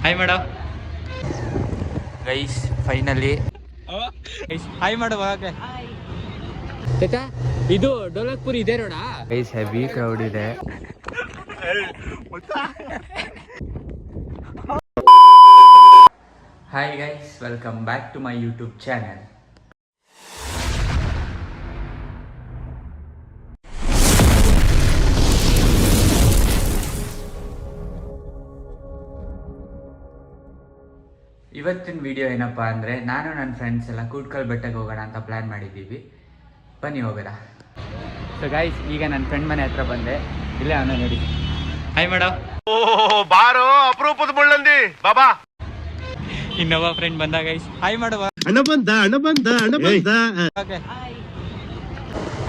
Hi madam guys finally hi madam ಇದು ಡೋಲಕ್ಪುರ್ ಇದೆ ನೋಡ ಗೈಸ್ ಹೆವಿ ಕ್ರೌಡ್ ಇದೆ. Hi guys welcome back to my YouTube channel. ಇವತ್ತಿನ video ಏನಪ್ಪ ಅಂದರೆ ನಾನು ನನ್ನ ಫ್ರೆಂಡ್ಸ್ ಎಲ್ಲ ಕೂಟ್ಕಲ್ ಬೆಟ್ಟಕ್ಕೆ ಹೋಗೋಣ ಅಂತ ಪ್ಲ್ಯಾನ್ ಮಾಡಿದ್ದೀವಿ. ಬನ್ನಿ ಹೋಗೋಣ. ಸೊ ಗೈಸ್ ಈಗ ನನ್ನ ಫ್ರೆಂಡ್ ಮನೆ ಹತ್ರ ಬಂದೆ. ಇಲ್ಲೇ ಅವನ ನೋಡಿ. Hi madam. ಬಾರೋ ಅಪರೂಪದ ಮುಳ್ಳಂದಿ ಬಾಬಾ. ಇನ್ನೊಬ್ಬ ಫ್ರೆಂಡ್ ಬಂದ ಗೈಸ್. ಹಾಯ್ ಮಾಡುವ ಅಣ್ಣ ಬಂದ ಓಕೆ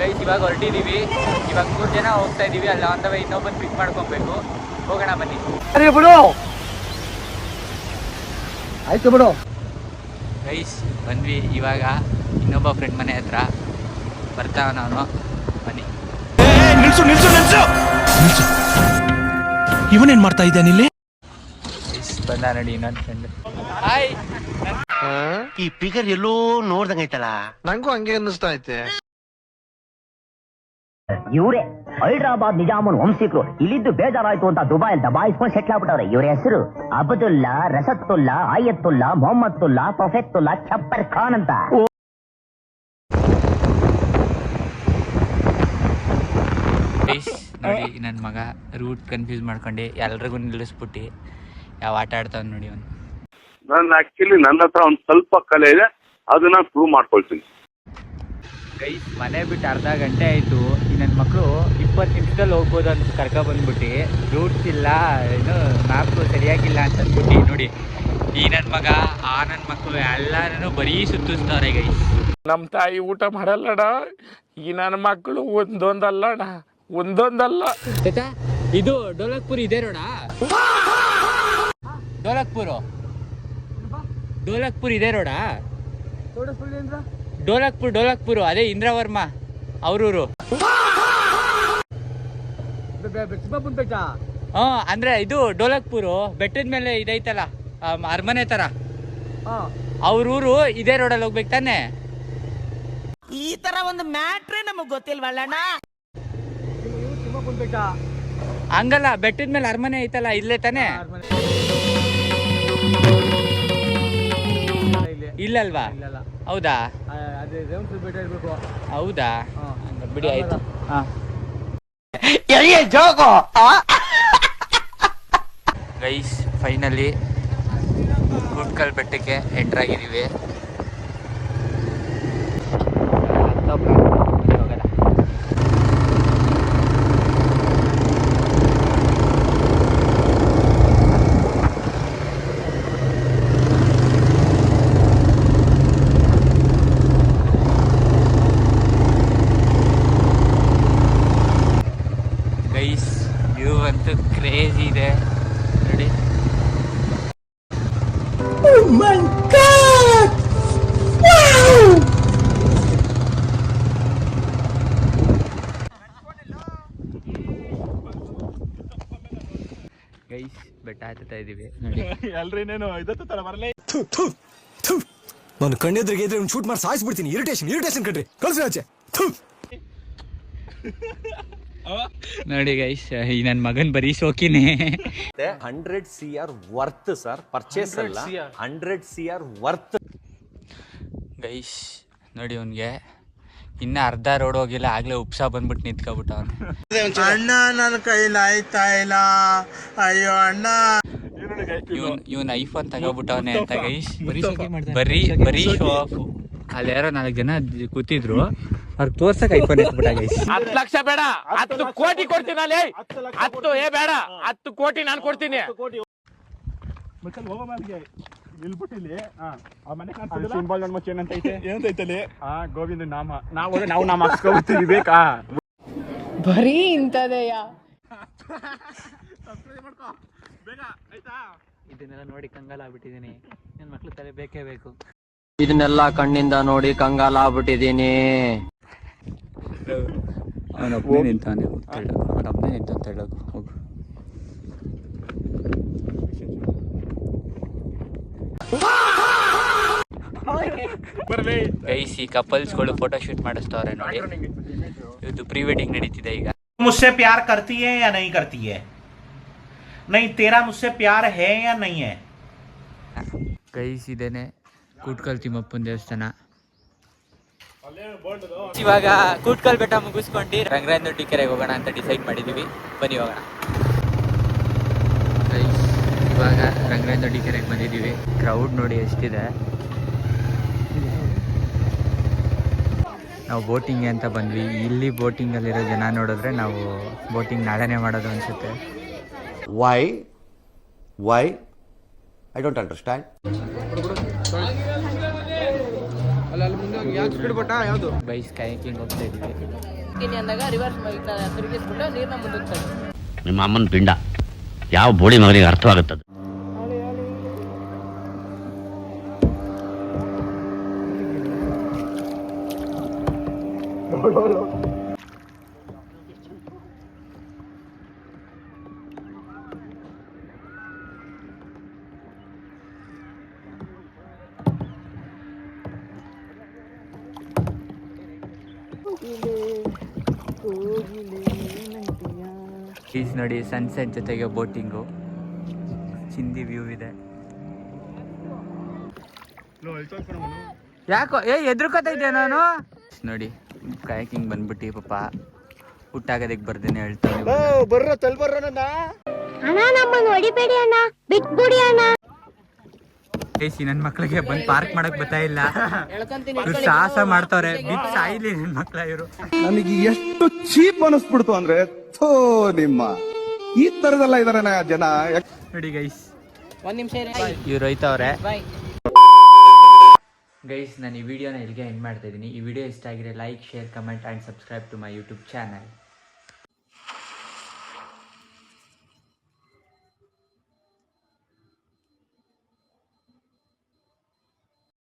ಗೈಸ್ ಇವಾಗ ಹೊರಟಿದ್ದೀವಿ. ಇವಾಗ 3 ಜನ ಹೋಗ್ತಾ ಇದ್ದೀವಿ. ಅಲ್ಲಿ ಆನ್ ದ ವೇ ಇನ್ನೊಬ್ಬನ ಪಿಕ್ ಮಾಡ್ಕೊಬೇಕು. ಹೋಗೋಣ ಬನ್ನಿ. ಅರೆ ಬಿಡು ಆಯ್ತು ಬಿಡು ಗೈಸ್ ಬಂದ್ವಿ. ಇವಾಗ ಇನ್ನೊಬ್ಬ ಫ್ರೆಂಡ್ ಮನೆ ಹತ್ರ ಬರ್ತಾವ ನಾನು. ಬನ್ನಿ. ನಿಲ್ಸು ನಿಲ್ಸು ನಿಲ್ಸು ನಿಲ್ಸು. ಇವನೇನ್ ಮಾಡ್ತಾ ಇದ್ದಾನೆ ಇಲ್ಲಿ? ಬಂದ ನೋಡಿ ಇನ್ನೊಂದು ಫ್ರೆಂಡ್. ಹಾಯ್. ಈ ಫಿಗರ್ ಎಲ್ಲೋ ನೋಡ್ದಂಗೈತಲ್ಲ. ನಂಗೂ ಹಂಗೆ ಅನ್ನಿಸ್ತಾ ಐತೆ. ಇವರೇ ಹೈದರಾಬಾದ್ ನಿಜಾಮನ್ ವಂಶಿಕರು. ಇಲ್ಲಿದ್ದು ಬೇಜಾರಾಯ್ತು ಅಂತ ದುಬೈಲ್ ದಬಾಯಿಸ್ಕೊಂಡು ಸೆಟ್ಲ್ ಆಗ್ಬಿಟ್ಟವ್ರೆ. ಇವ್ರ ಹೆಸರು ಅಬ್ದುಲ್ಲಾ, ರಸತ್ತುಲ್ಲಾ, ಆಯತ್ತುಲ್ಲಾ, ಮೊಹಮ್ಮದ್ದುಲ್ಲಾ, ಪ್ರೊಫೆತ್ತುಲ್ಲಾ, ಛಪ್ಪರ್ ಖಾನ್ ಅಂತ. ನೋಡಿ ನನ್ನ ಮಗ ರೂಟ್ ಕನ್ಫ್ಯೂಸ್ ಮಾಡ್ಕೊಂಡು ಎಲ್ರಿಗೂ ನಿಲ್ಲಿಸ್ಬಿಟ್ಟು ಯಾವ ಆಟ ಆಡ್ತಾವ ನೋಡಿ ಅವನು. ನನ್ನ ಆಕ್ಚುಲಿ ನನ್ನ ಹತ್ರ ಒಂದು ಸ್ವಲ್ಪ ಕಲೆ ಇದೆ, ಅದನ್ನ ಪ್ರೂವ್ ಮಾಡ್ಕೊಳ್ತೀನಿ. ಗೈಸ್ ಮನೆ ಬಿಟ್ಟು ಅರ್ಧ ಗಂಟೆ ಆಯಿತು. ಈ ನನ್ನ ಮಕ್ಕಳು 20 ನಿಮಿಷದಲ್ಲಿ ಹೋಗ್ಬೋದು ಅಂತ ಕರ್ಕೊಬಂದ್ಬಿಟ್ಟು ರೂಟ್ಸ್ ಇಲ್ಲ, ಏನು ಮ್ಯಾಪು ಸರಿಯಾಗಿಲ್ಲ ಅಂತ ಅಂದ್ಬಿಟ್ಟು ನೋಡಿ ಈ ನನ್ನ ಮಗ ಆ ನನ್ನ ಮಕ್ಕಳು ಎಲ್ಲರೂ ಬರೀ ಸುತ್ತಿಸ್ತವ್ರೆ ಗೈಸ್. ನಮ್ಮ ತಾಯಿ ಊಟ ಮಾಡಲ್ಲಣ್ಣ. ಈ ನನ್ನ ಮಕ್ಕಳು ಒಂದೊಂದಲ್ಲ ಒಂದೊಂದಲ್ಲ. ಇದು ಡೋಲಕ್ಪುರ್ ಇದೆ ನೋಡ. ಡೋಲಕ್ಪುರ್ ಇದೆ ನೋಡ. ಡೋಲಕ್ಪುರ್ ಅದೇ ಇಂದ್ರವರ್ಮ ಅವ್ರೂರು. ಅಂದ್ರೆ ಇದು ಡೋಲಕ್ಪುರು ಬೆಟ್ಟದ ಮೇಲೆ ಇದೈತಲ್ಲ ಅರಮನೆ ತರ. ಅವ್ರೂರು ಇದೇ ರೋಡಲ್ಲಿ ಹೋಗ್ಬೇಕು ತಾನೆ. ಈ ತರ ಒಂದು ಮ್ಯಾಟ್ರೇ ನಮಗ್ ಗೊತ್ತಿಲ್ವಲ್ಲಣ್ಣ. ಹಂಗಲ್ಲ, ಬೆಟ್ಟದ ಮೇಲೆ ಅರಮನೆ ಐತಲ್ಲ ಇಲ್ಲೇ ತಾನೆ. ಇಲ್ಲಲ್ವಾ? ಹೌದಾ? ಹೌದಾ? ಬಿಡಿ ಆಯ್ತು. ಗೈಸ್ ಫೈನಲಿ ಕೂಟ್ಕಲ್ ಬೆಟ್ಟಕ್ಕೆ ಎಂಟರ್ ಆಗಿದ್ದೀವಿ. ಗೈಸ್ ವ್ಯೂ ಅಂತೂ ಕ್ರೇಜಿ ಇದೆ ನೋಡಿ. ಗೈಸ್ ಬೆಟ್ಟ ಹತ್ತುತ್ತಾ ಇದೀವಿ ನೋಡಿ. ಎಲ್ರಿನೇನು ಇದತ್ತು ಬರಲೇ. ನಾನು ಕಣ್ಣೆದ್ರಿಗೆ ಇದ್ರೆ ಶೂಟ್ ಮಾಡಿ ಸಾಯಿಸ್ಬಿಡ್ತೀನಿ. ಇರಿಟೇಷನ್ ಕಣ್ರಿ, ಕಳ್ಸಿ ಆಚೆ. ನೋಡಿ ಗೈಸ್ ಈ ನನ್ನ ಮಗನ್ ಬರೀ ಶೋಕಿನೇ. 100 CR ವರ್ತ್ ಸರ್, ಪರ್ಚೇಸ್ ಅಲ್ಲ, 100 CR ವರ್ತ್. ಗೈಸ್ ನೋಡಿ ಅವನ್ಗೆ ಇನ್ನ ಅರ್ಧ ರೋಡ್ ಹೋಗಿಲ್ಲ, ಆಗ್ಲೇ ಉಪ್ಸಾ ಬಂದ್ಬಿಟ್ಟು ನಿಂತ್ಕೊಬಿಟ್ಟ ಅವನು. ಅಣ್ಣ ನನ್ನ ಕೈಲಿ ಆಯ್ತಾ ಇಲ್ಲ, ಅಯ್ಯೋ ಅಣ್ಣ. ಇವನ್ ಐಫೋನ್ ತಗೋಬಿಟ್ಟವನೆ ಅಂತ ಗೈಸ್. ಬರೀ ಶೋ ಆಫ್. ಅಲ್ಲಿ ಯಾರೋ 4 ಜನ ಕೂತಿದ್ರು, ಅವ್ರಿಗೆ ತೋರ್ಸಕ್ ಐಫೋನ್ ಎತ್ಬಿಟ್ಟ ಗೈಸ್. 10 ಲಕ್ಷ ಬೇಡ, 10 ಕೋಟಿ ಕೊಡ್ತೀನಿ ಅಲ್ಲಿ. 10 ಬೇಡ, 10 ಕೋಟಿ ನಾನು ಕೊಡ್ತೀನಿ. ಗೋವಿಂದ ನಾಮ ನಾವು ನಾಮ ಹಾಕ್ಸ್ಕೊಬಿಡ್ತೀವಿ. ಬೇಕಾ ಬರೀ ಇಂಥದೆಯ. ಇದನ್ನೆಲ್ಲ ನೋಡಿ ಕಂಗಾಲ ಆಗ್ಬಿಟ್ಟಿದೀನಿ. ನನ್ನ ಮಕ್ಳು ತಲೆ ಬೇಕೇ ಬೇಕು. ಇದನ್ನೆಲ್ಲ ಕಣ್ಣಿಂದ ನೋಡಿ ಕಂಗಾಲ ಆಗ್ಬಿಟ್ಟಿದೀನಿ. ಅವನೊಬ್ಬನೇ ನಿಂತಾನೆ. ಅವನೊಬ್ಬನೇ ನಿಂತ ಹೇಳೋದು. ಹೋಗು ಗೈಸ್ ಈ ಕಪಲ್ಸ್ಗಳು ಫೋಟೋ ಶೂಟ್ ಮಾಡಿಸ್ತವ್ರೆ ನೋಡಿ. ಇದು ಪ್ರೀ ವೆಡ್ಡಿಂಗ್ ನಡೀತಿದೆ ಈಗ. मुझसे प्यार करती है या नहीं करती है? नहीं, तेरा मुझसे प्यार है या नहीं है? ಗೈಸ್ ಇದೇನೆ ಕೂಟ್ಕಲ್ ತಿಮ್ಮಪ್ಪನ ದೇವಸ್ಥಾನ. ಇವಾಗ ಕೂಟ್ಕಲ್ ಬೆಟ್ಟ ಮುಗಿಸ್ಕೊಂಡು ರಂಗರಾಯನದೊಡ್ಡಿ ಕೆರೆಗೆ ಹೋಗೋಣ ಅಂತ ಡಿಸೈಡ್ ಮಾಡಿದೀವಿ. ಬನ್ನಿ ಹೋಗೋಣ. ಗೈಸ್ ಇವಾಗ ರಂಗರಾಯನದೊಡ್ಡಿ ಕೆರೆಗೆ ಬಂದಿದ್ದೀವಿ. ಕ್ರೌಡ್ ನೋಡಿ ಎಷ್ಟಿದೆ. ನಾವು ಬೋಟಿಂಗ್ ಅಂತ ಬಂದ್ವಿ. ಇಲ್ಲಿ ಬೋಟಿಂಗಲ್ಲಿರೋ ಜನ ನೋಡಿದ್ರೆ ನಾವು ಬೋಟಿಂಗ್ ನಾಳೆನೇ ಮಾಡೋದು ಅನ್ಸುತ್ತೆ. Why I don't understand. Byes kayaking ಹೋಗ್ತಾ ಇದೀವಿ. ನಿಮ್ಮ ಅಮ್ಮನ ಪಿಂಡ ಯಾವ ಬೋಳಿ ಮಗನಿಗೆ ಅರ್ಥವಾಗುತ್ತದೆ? ಪ್ಲೀಸ್ ನೋಡಿ ಸನ್ಸೆಟ್ ಜೊತೆಗೆ ಬೋಟಿಂಗು. ಚಿಂದಿ ವ್ಯೂ ಇದೆ. ಯಾಕೋ ಎದ್ರುಕೋತಾ ಇದ್ದೆ ನಾನು ನೋಡಿ. ಕಯಾಕಿಂಗ್ ಬಂದ್ಬಿಟ್ಟು ಪಾಪ ಹುಟ್ಟಾಗೋದಕ್ಕೆ ಬರ್ದೇನೆ ಹೇಳ್ತಾನೆ. ನನ್ನ ಮಕ್ಳಿಗೆ ಬಂದು ಪಾರ್ಕ್ ಮಾಡಕ್ ಬರ್ತಾ ಇಲ್ಲ. ಸಾಹಸ ಮಾಡ್ತಾವ್ರೆ. ಬಿತ್ ಸಾಯಿಲಿ ನನ್ನ ಮಕ್ಳ ಇವರು. ನನಗೆ ಎಷ್ಟು ಚೀಪ್ ಅನಿಸ್ಬಿಡ್ತು ಅಂದ್ರೆ ನಿಮ್ಮ ಈ ತರದೆಲ್ಲ ಇದಾರೆ ಜನ. ನೋಡಿ ಗೈಸ್ ಇವ್ರು ಹೋಯ್ತವ್ರೆ. ಗೈಸ್ ನಾನು ಈ ವಿಡಿಯೋನ ಇಲ್ಲಿಗೆ ಎಂಡ್ ಮಾಡ್ತಾ ಇದ್ದೀನಿ. ಈ ವಿಡಿಯೋ ಇಷ್ಟ ಆಗಿದ್ರೆ like, share, comment and subscribe to my YouTube channel.